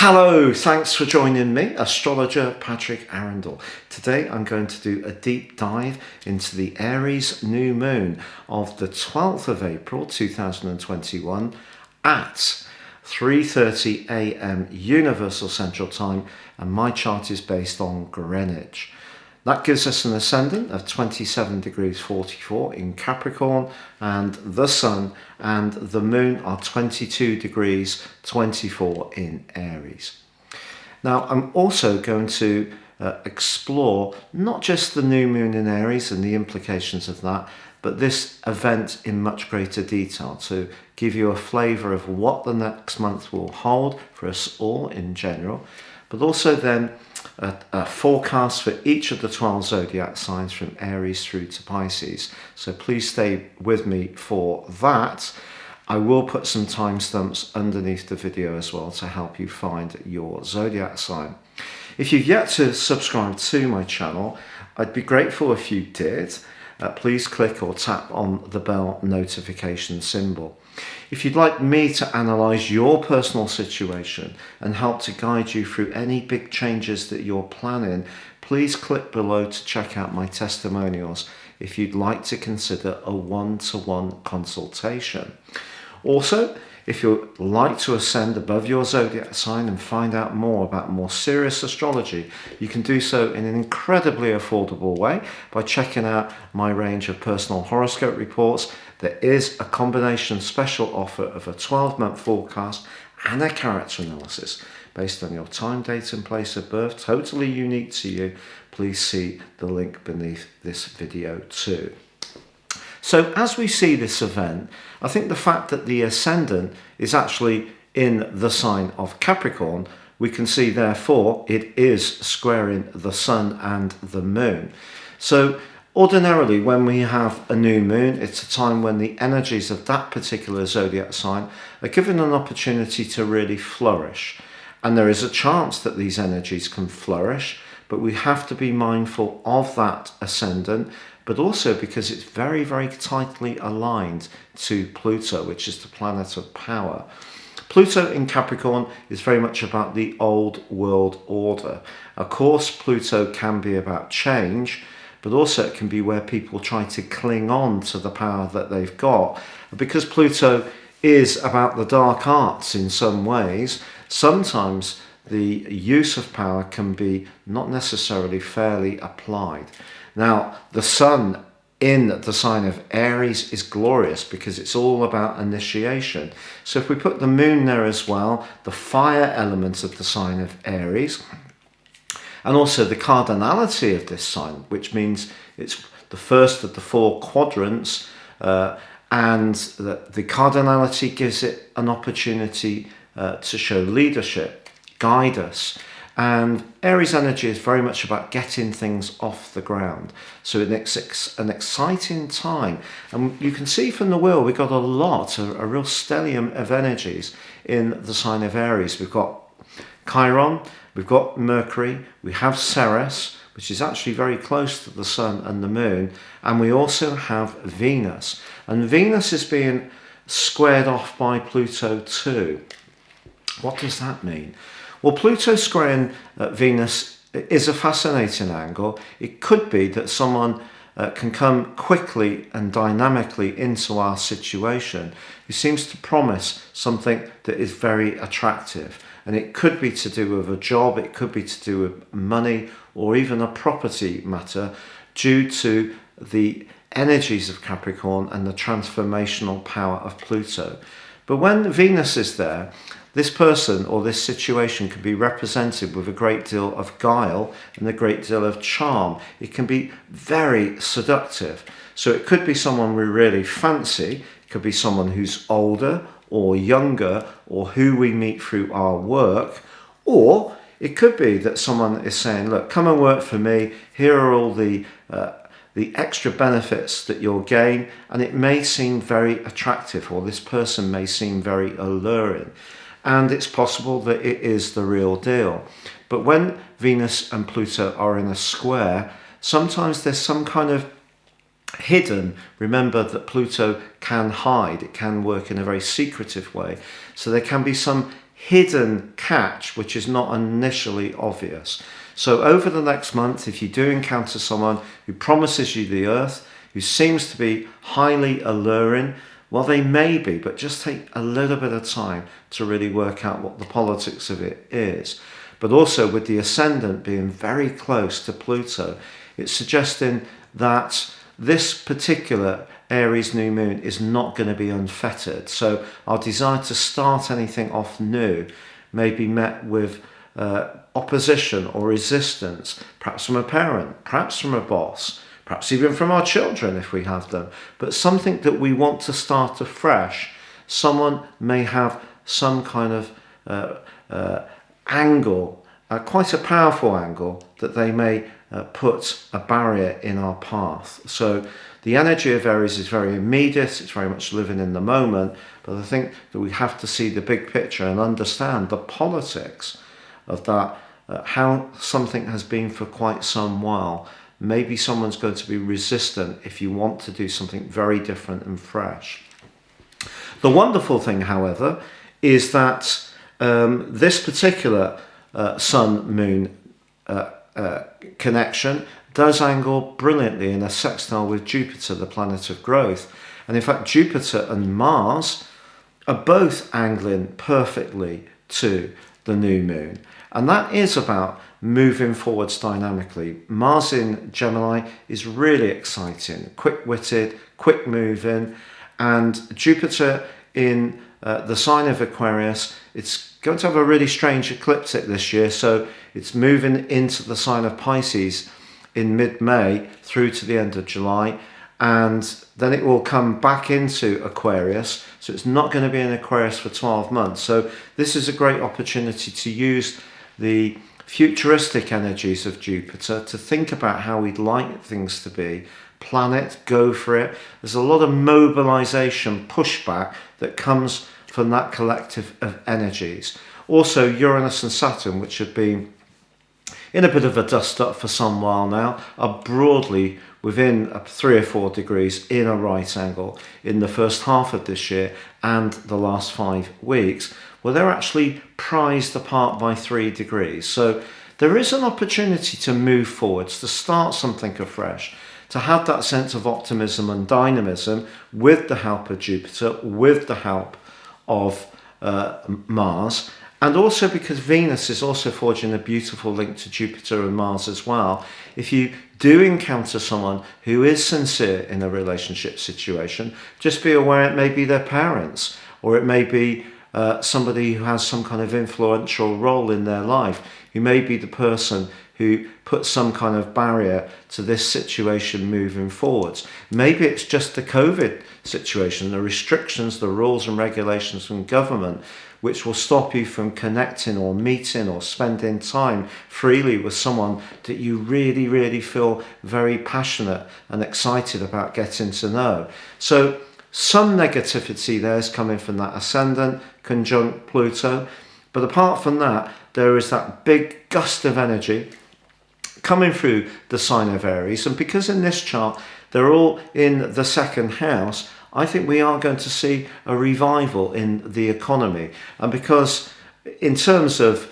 Hello, thanks for joining me, astrologer Patrick Arundell. Today I'm going to do a deep dive into the Aries new moon of the 12th of April 2021 at 3:30 a.m. Universal Central Time, and my chart is based on Greenwich. That gives us an ascendant of 27 degrees 44 in Capricorn, and the Sun and the Moon are 22 degrees 24 in Aries. Now, I'm also going to explore not just the new moon in Aries and the implications of that, but this event in much greater detail to give you a flavour of what the next month will hold for us all in general, but also then a forecast for each of the 12 zodiac signs from Aries through to Pisces. So please stay with me for that. I will put some timestamps underneath the video as well to help you find your zodiac sign. If you've yet to subscribe to my channel, I'd be grateful if you did. Please click or tap on the bell notification symbol. If you'd like me to analyse your personal situation and help to guide you through any big changes that you're planning, please click below to check out my testimonials if you'd like to consider a one-to-one consultation. Also, if you'd like to ascend above your zodiac sign and find out more about more serious astrology, you can do so in an incredibly affordable way by checking out my range of personal horoscope reports. There is a combination special offer of a 12-month forecast and a character analysis based on your time, date and place of birth, totally unique to you. Please see the link beneath this video too. So as we see this event, I think the fact that the ascendant is actually in the sign of Capricorn, we can see therefore it is squaring the Sun and the Moon. So ordinarily when we have a new moon, it's a time when the energies of that particular zodiac sign are given an opportunity to really flourish. And there is a chance that these energies can flourish, but we have to be mindful of that ascendant, but also because it's very, very tightly aligned to Pluto, which is the planet of power. Pluto in Capricorn is very much about the old world order. Of course, Pluto can be about change, but also it can be where people try to cling on to the power that they've got. Because Pluto is about the dark arts in some ways, sometimes the use of power can be not necessarily fairly applied. Now, the Sun in the sign of Aries is glorious because it's all about initiation. So if we put the Moon there as well, the fire element of the sign of Aries, and also the cardinality of this sign, which means it's the first of the four quadrants, and the cardinality gives it an opportunity to show leadership, guide us. And Aries energy is very much about getting things off the ground. So it's an exciting time. And you can see from the wheel, we've got a real stellium of energies in the sign of Aries. We've got Chiron, we've got Mercury, we have Ceres, which is actually very close to the Sun and the Moon. And we also have Venus. And Venus is being squared off by Pluto too. What does that mean? Well, Pluto squaring Venus is a fascinating angle. It could be that someone can come quickly and dynamically into our situation who seems to promise something that is very attractive. And it could be to do with a job, it could be to do with money, or even a property matter due to the energies of Capricorn and the transformational power of Pluto. But when Venus is there, this person or this situation can be represented with a great deal of guile and a great deal of charm. It can be very seductive. So it could be someone we really fancy. It could be someone who's older or younger, or who we meet through our work. Or it could be that someone is saying, look, come and work for me. Here are all the extra benefits that you'll gain. And it may seem very attractive, or this person may seem very alluring. And it's possible that it is the real deal. But when Venus and Pluto are in a square, sometimes there's some kind of hidden. Remember that Pluto can hide. It can work in a very secretive way. So there can be some hidden catch which is not initially obvious. So over the next month, if you do encounter someone who promises you the earth, who seems to be highly alluring, well, they may be, but just take a little bit of time to really work out what the politics of it is. But also with the ascendant being very close to Pluto, it's suggesting that this particular Aries new moon is not going to be unfettered. So our desire to start anything off new may be met with opposition or resistance, perhaps from a parent, perhaps from a boss, perhaps even from our children if we have them. But something that we want to start afresh, someone may have some kind of angle, quite a powerful angle, that they may put a barrier in our path. So the energy of Aries is very immediate, it's very much living in the moment, but I think that we have to see the big picture and understand the politics of that, how something has been for quite some while. Maybe someone's going to be resistant if you want to do something very different and fresh. The wonderful thing, however, is that this particular Sun-Moon connection does angle brilliantly in a sextile with Jupiter, the planet of growth. And in fact, Jupiter and Mars are both angling perfectly to the new moon. And that is about moving forwards dynamically. Mars in Gemini is really exciting, quick-witted, quick-moving, and Jupiter in the sign of Aquarius, it's going to have a really strange ecliptic this year, so it's moving into the sign of Pisces in mid-May through to the end of July, and then it will come back into Aquarius, so it's not going to be in Aquarius for 12 months. So this is a great opportunity to use the futuristic energies of Jupiter to think about how we'd like things to be, plan it, go for it. There's a lot of mobilization, pushback that comes from that collective of energies. Also, Uranus and Saturn, which have been in a bit of a dust up for some while now, are broadly within 3 or 4 degrees in a right angle in the first half of this year and the last 5 weeks. Well, they're actually prized apart by 3 degrees. So there is an opportunity to move forwards, to start something afresh, to have that sense of optimism and dynamism with the help of Jupiter, with the help of Mars, and also because Venus is also forging a beautiful link to Jupiter and Mars as well. If you do encounter someone who is sincere in a relationship situation, just be aware it may be their parents, or it may be somebody who has some kind of influential role in their life, who may be the person who puts some kind of barrier to this situation moving forwards. Maybe it's just the COVID situation, the restrictions, the rules and regulations from government, which will stop you from connecting or meeting or spending time freely with someone that you really, really feel very passionate and excited about getting to know. So some negativity there is coming from that ascendant conjunct Pluto. But apart from that, there is that big gust of energy coming through the sign of Aries. And because in this chart, they're all in the second house, I think we are going to see a revival in the economy. And because in terms of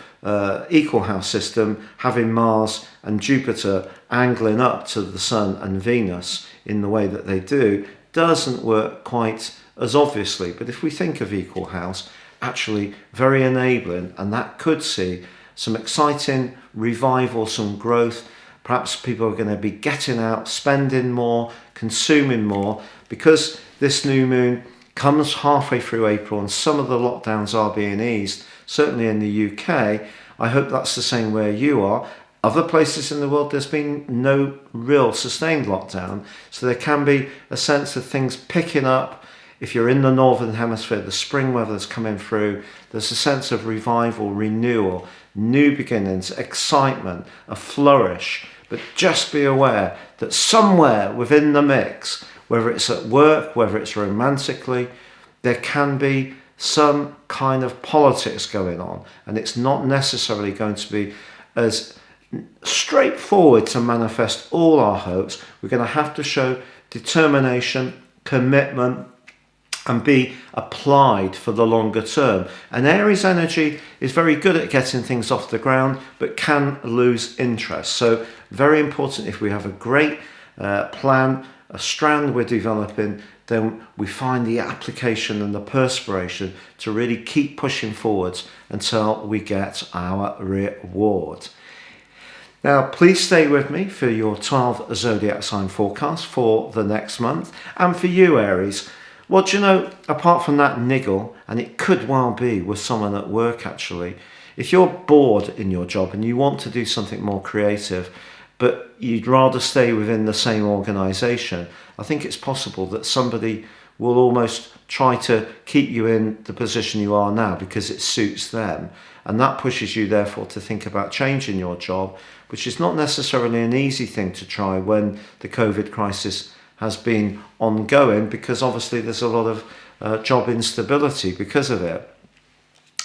equal house system, having Mars and Jupiter angling up to the Sun and Venus in the way that they do, doesn't work quite as obviously. But if we think of equal house, actually very enabling, and that could see some exciting revival, some growth. Perhaps people are going to be getting out, spending more, consuming more, because this new moon comes halfway through April and some of the lockdowns are being eased, certainly in the UK. I hope that's the same where you are. Other places in the world, there's been no real sustained lockdown, so there can be a sense of things picking up. If you're in the northern hemisphere, the spring weather's coming through, there's a sense of revival, renewal, new beginnings, excitement, a flourish. But just be aware that somewhere within the mix, whether it's at work, whether it's romantically, there can be some kind of politics going on, and it's not necessarily going to be as straightforward to manifest all our hopes. We're going to have to show determination, commitment, and be applied for the longer term. And Aries energy is very good at getting things off the ground, but can lose interest. So very important, if we have a great plan, a strand we're developing, then we find the application and the perspiration to really keep pushing forwards until we get our reward. Now, please stay with me for your 12 zodiac sign forecast for the next month. And for you, Aries, well, do you know, apart from that niggle, and it could well be with someone at work actually, if you're bored in your job and you want to do something more creative, but you'd rather stay within the same organisation, I think it's possible that somebody will almost try to keep you in the position you are now because it suits them. And that pushes you, therefore, to think about changing your job, which is not necessarily an easy thing to try when the COVID crisis has been ongoing, because obviously there's a lot of job instability because of it.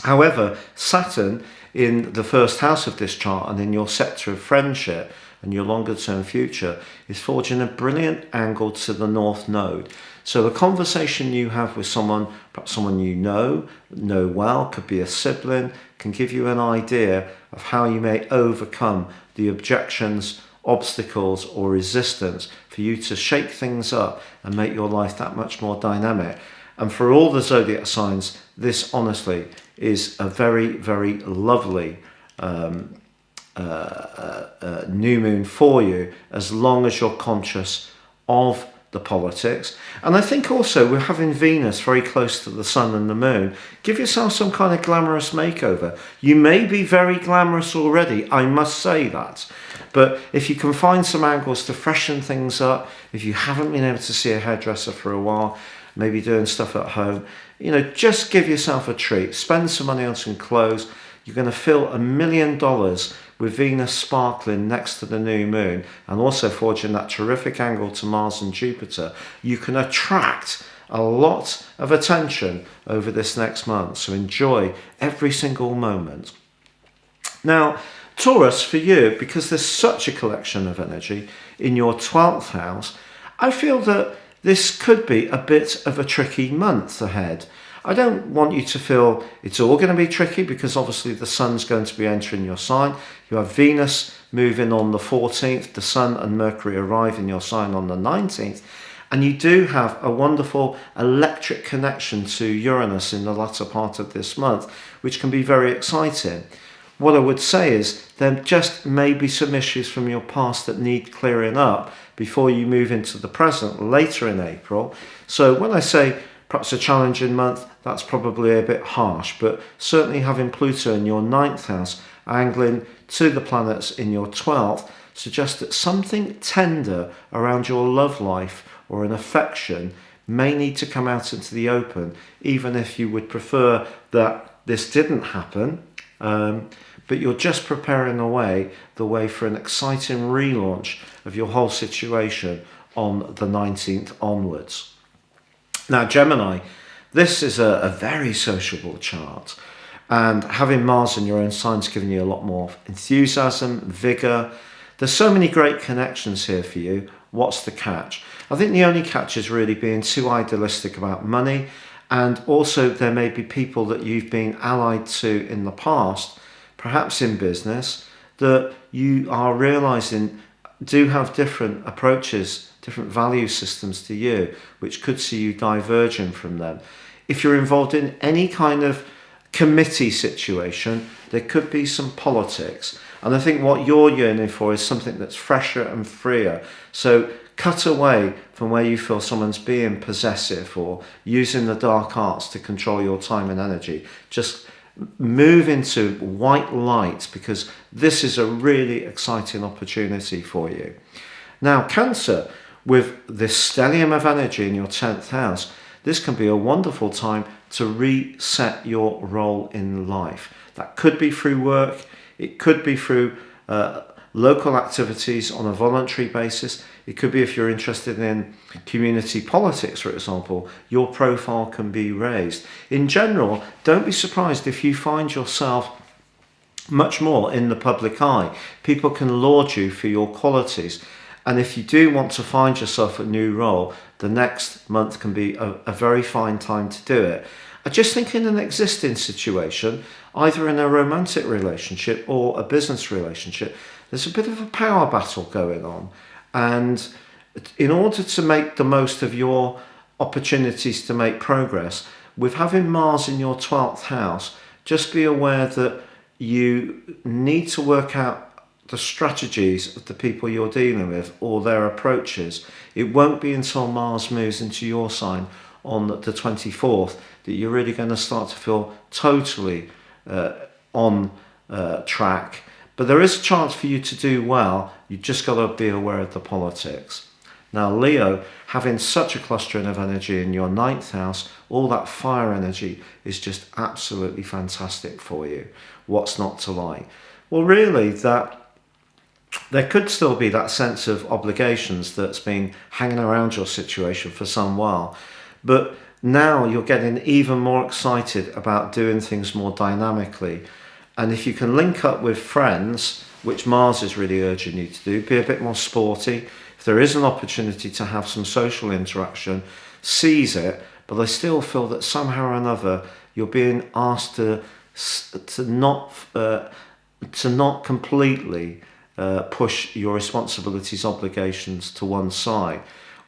However, Saturn in the first house of this chart and in your sector of friendship and your longer term future is forging a brilliant angle to the North Node. So the conversation you have with someone, perhaps someone you know well, could be a sibling, can give you an idea of how you may overcome the objections, obstacles or resistance for you to shake things up and make your life that much more dynamic. And for all the zodiac signs, this honestly is a very, very lovely new moon for you, as long as you're conscious of the politics. And I think also we're having Venus very close to the sun and the moon. Give yourself some kind of glamorous makeover. You may be very glamorous already, I must say that. But if you can find some angles to freshen things up, if you haven't been able to see a hairdresser for a while, maybe doing stuff at home, you know, just give yourself a treat. Spend some money on some clothes. You're going to feel $1 million with Venus sparkling next to the new moon and also forging that terrific angle to Mars and Jupiter. You can attract a lot of attention over this next month, so enjoy every single moment. Now, Taurus, for you, because there's such a collection of energy in your 12th house, I feel that this could be a bit of a tricky month ahead. I don't want you to feel it's all going to be tricky, because obviously the sun's going to be entering your sign. You have Venus moving on the 14th, the sun and Mercury arrive in your sign on the 19th, and you do have a wonderful electric connection to Uranus in the latter part of this month, which can be very exciting. What I would say is there just may be some issues from your past that need clearing up before you move into the present later in April. So when I say perhaps a challenging month, that's probably a bit harsh, but certainly having Pluto in your 9th house angling to the planets in your 12th suggests that something tender around your love life or an affection may need to come out into the open, even if you would prefer that this didn't happen. But you're just preparing the way for an exciting relaunch of your whole situation on the 19th onwards. Now, Gemini, this is a very sociable chart, and having Mars in your own sign is giving you a lot more enthusiasm, vigour. There's so many great connections here for you. What's the catch? I think the only catch is really being too idealistic about money, and also there may be people that you've been allied to in the past, perhaps in business, that you are realising do have different approaches, different value systems to you, which could see you diverging from them. If you're involved in any kind of committee situation, there could be some politics. And I think what you're yearning for is something that's fresher and freer. So cut away from where you feel someone's being possessive or using the dark arts to control your time and energy. Just move into white light, because this is a really exciting opportunity for you. Now, Cancer, with this stellium of energy in your 10th house, this can be a wonderful time to reset your role in life. That could be through work, it could be through local activities on a voluntary basis. It could be if you're interested in community politics, for example, your profile can be raised. In general, don't be surprised if you find yourself much more in the public eye. People can laud you for your qualities. And if you do want to find yourself a new role, the next month can be a very fine time to do it. I just think in an existing situation, either in a romantic relationship or a business relationship, there's a bit of a power battle going on. And in order to make the most of your opportunities to make progress, with having Mars in your 12th house, just be aware that you need to work out the strategies of the people you're dealing with or their approaches. It won't be until Mars moves into your sign on the 24th that you're really going to start to feel totally on track. But there is a chance for you to do well. You've just got to be aware of the politics. Now, Leo, having such a clustering of energy in your 9th house, all that fire energy is just absolutely fantastic for you. What's not to like? Well, really, that there could still be that sense of obligations that's been hanging around your situation for some while. But now you're getting even more excited about doing things more dynamically. And if you can link up with friends, which Mars is really urging you to do, be a bit more sporty. If there is an opportunity to have some social interaction, seize it. But I still feel that somehow or another you're being asked to not completely push your responsibilities, obligations to one side.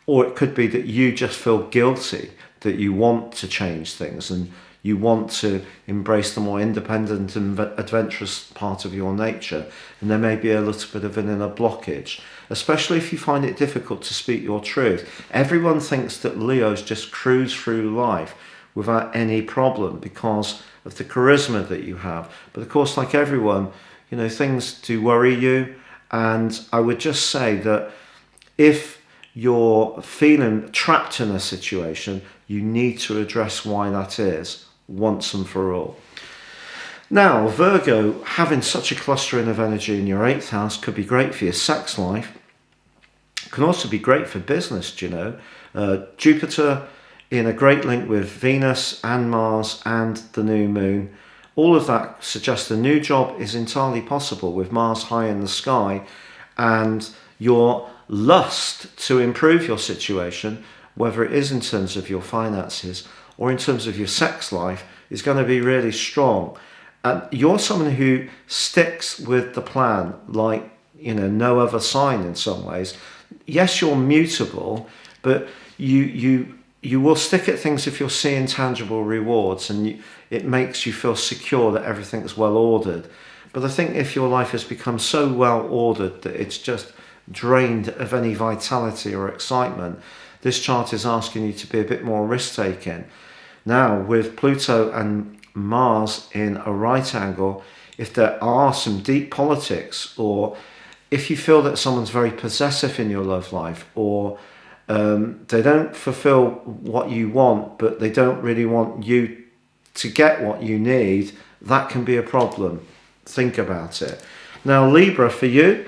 Or it could be that you just feel guilty, that you want to change things and you want to embrace the more independent and adventurous part of your nature. And there may be a little bit of an inner blockage, especially if you find it difficult to speak your truth. Everyone thinks that Leos just cruise through life without any problem because of the charisma that you have. But of course, like everyone, you know, things do worry you. And I would just say that if you're feeling trapped in a situation, you need to address why that is once and for all. Now, Virgo, having such a clustering of energy in your 8th house could be great for your sex life. Can also be great for business, you know. Jupiter in a great link with Venus and Mars and the new moon. All of that suggests a new job is entirely possible with Mars high in the sky, and your lust to improve your situation, whether it is in terms of your finances or in terms of your sex life, is going to be really strong. And you're someone who sticks with the plan like, you know, no other sign in some ways. Yes, you're mutable, but you will stick at things if you're seeing tangible rewards, and it makes you feel secure that everything's well ordered. But I think if your life has become so well ordered that it's just drained of any vitality or excitement, this chart is asking you to be a bit more risk-taking. Now, with Pluto and Mars in a right angle, if there are some deep politics, or if you feel that someone's very possessive in your love life, or they don't fulfill what you want, but they don't really want you to get what you need, that can be a problem. Think about it. Now, Libra, for you,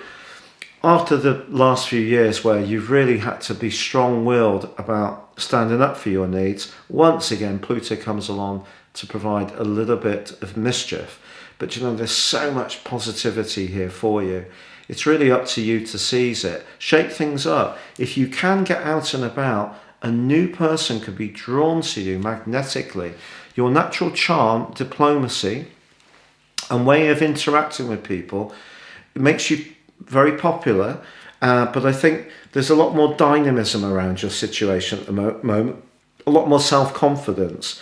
after the last few years where you've really had to be strong-willed about standing up for your needs, once again, Pluto comes along to provide a little bit of mischief. But you know, there's so much positivity here for you. It's really up to you to seize it. Shake things up. If you can get out and about, a new person could be drawn to you magnetically. Your natural charm, diplomacy, and way of interacting with people, it makes you very popular. But I think there's a lot more dynamism around your situation at the moment, a lot more self-confidence.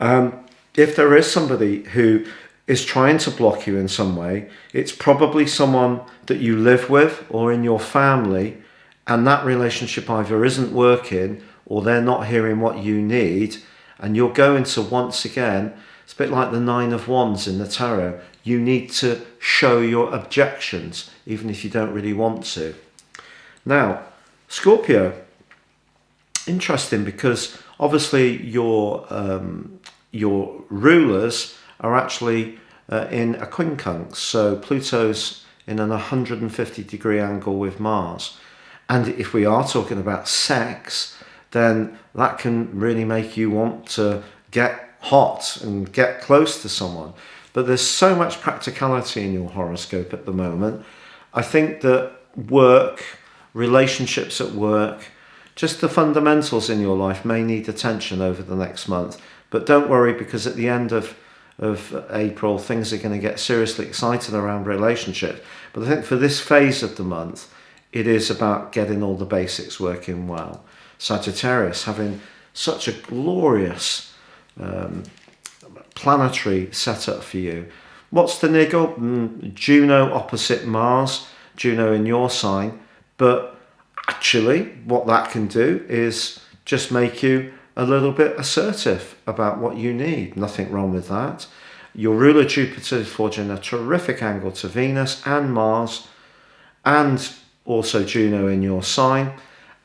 If there is somebody who is trying to block you in some way, it's probably someone that you live with or in your family, and that relationship either isn't working or they're not hearing what you need, and you're going to, once again, it's a bit like the Nine of Wands in the tarot, you need to show your objections, even if you don't really want to. Now, Scorpio, interesting, because obviously your rulers are actually in a quincunx. So Pluto's in an 150-degree angle with Mars. And if we are talking about sex, then that can really make you want to get hot and get close to someone. But there's so much practicality in your horoscope at the moment. I think that work, relationships at work, just the fundamentals in your life may need attention over the next month. But don't worry, because at the end of April, things are going to get seriously excited around relationships. But I think for this phase of the month, it is about getting all the basics working well. Sagittarius, having such a glorious planetary setup for you. What's the niggle? Juno opposite Mars, Juno in your sign. But actually, what that can do is just make you a little bit assertive about what you need. Nothing wrong with that. Your ruler Jupiter is forging a terrific angle to Venus and Mars, and also Juno in your sign.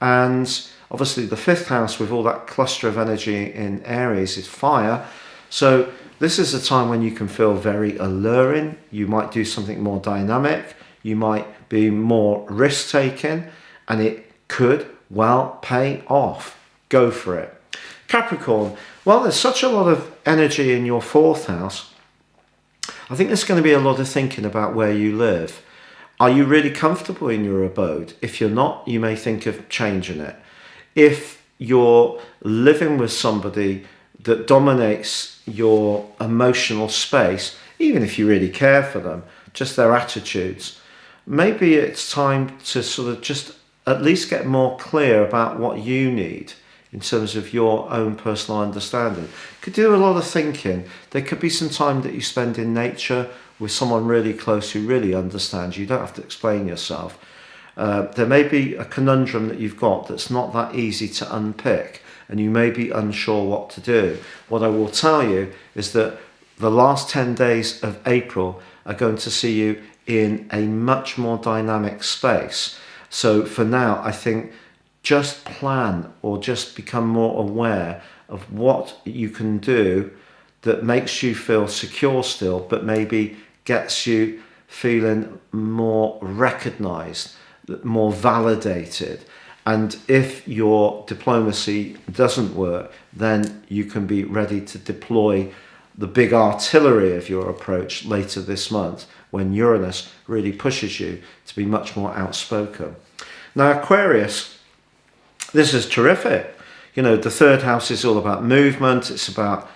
And obviously the fifth house with all that cluster of energy in Aries is fire. So this is a time when you can feel very alluring. You might do something more dynamic. You might be more risk-taking, and it could well pay off. Go for it. Capricorn, well, there's such a lot of energy in your fourth house. I think there's going to be a lot of thinking about where you live. Are you really comfortable in your abode? If you're not, you may think of changing it. If you're living with somebody that dominates your emotional space, even if you really care for them, just their attitudes, maybe it's time to sort of just at least get more clear about what you need in terms of your own personal understanding. Could do a lot of thinking. There could be some time that you spend in nature with someone really close who really understands you. You don't have to explain yourself. There may be a conundrum that you've got that's not that easy to unpick, and you may be unsure what to do. What I will tell you is that the last 10 days of April are going to see you in a much more dynamic space. So for now, I think just plan or just become more aware of what you can do that makes you feel secure still, but maybe gets you feeling more recognized, more validated. And if your diplomacy doesn't work, then you can be ready to deploy the big artillery of your approach later this month, when Uranus really pushes you to be much more outspoken. Now, Aquarius, this is terrific. You know, the third house is all about movement. It's about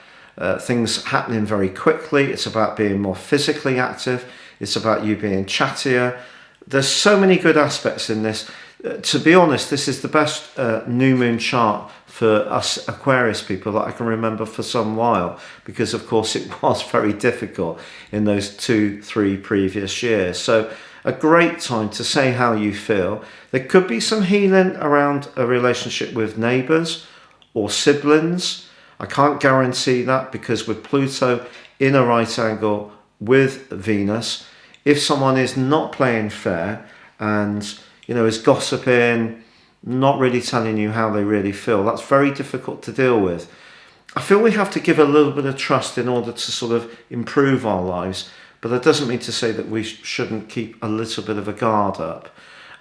things happening very quickly. It's about being more physically active. It's about you being chattier. There's so many good aspects in this. To be honest, this is the best new moon chart for us Aquarius people that I can remember for some while, because of course it was very difficult in those 2-3 previous years. So a great time to say how you feel. There could be some healing around a relationship with neighbours or siblings. I can't guarantee that, because with Pluto in a right angle with Venus, if someone is not playing fair and, you know, is gossiping, not really telling you how they really feel, that's very difficult to deal with. I feel we have to give a little bit of trust in order to sort of improve our lives, but that doesn't mean to say that we shouldn't keep a little bit of a guard up.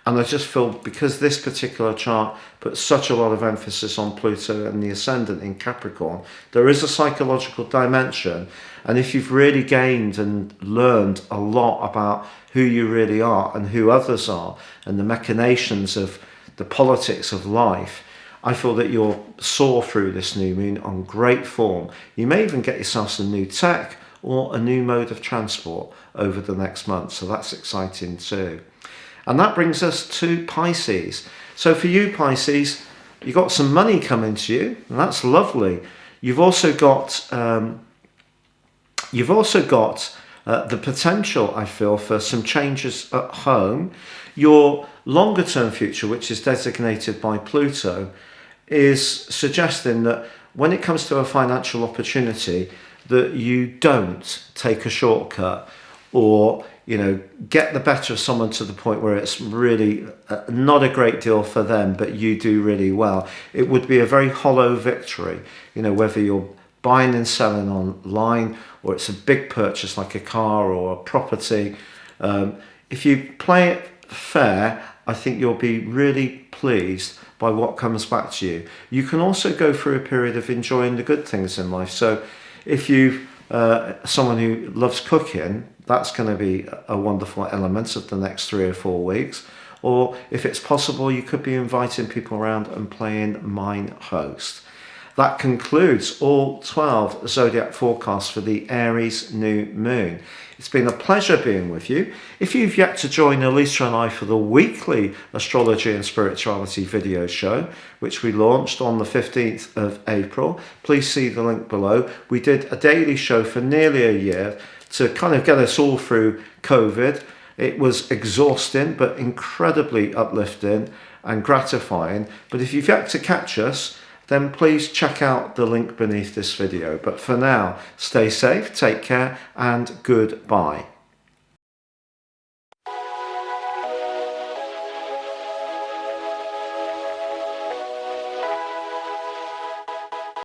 And I just feel, because this particular chart puts such a lot of emphasis on Pluto and the ascendant in Capricorn, there is a psychological dimension. And if you've really gained and learned a lot about who you really are and who others are, and the machinations of the politics of life, I feel that you'll soar through this new moon on great form. You may even get yourself some new tech or a new mode of transport over the next month. So that's exciting too. And that brings us to Pisces. So for you, Pisces, you've got some money coming to you, and that's lovely. You've also got the potential, I feel, for some changes at home. Your longer term future, which is designated by Pluto, is suggesting that when it comes to a financial opportunity, that you don't take a shortcut or, you know, get the better of someone to the point where it's really not a great deal for them, but you do really well. It would be a very hollow victory, you know, whether you're buying and selling online or it's a big purchase like a car or a property. If you play it fair, I think you'll be really pleased by what comes back to you. You can also go through a period of enjoying the good things in life. So if you someone who loves cooking, that's going to be a wonderful element of the next 3 or 4 weeks. or if it's possible, you could be inviting people around and playing mine host. That concludes all 12 zodiac forecasts for the Aries new moon. It's been a pleasure being with you. If you've yet to join Alicia and I for the weekly astrology and spirituality video show, which we launched on the 15th of April, please see the link below. We did a daily show for nearly a year to kind of get us all through COVID. It was exhausting, but incredibly uplifting and gratifying. But if you've yet to catch us, then please check out the link beneath this video. But for now, stay safe, take care, and goodbye.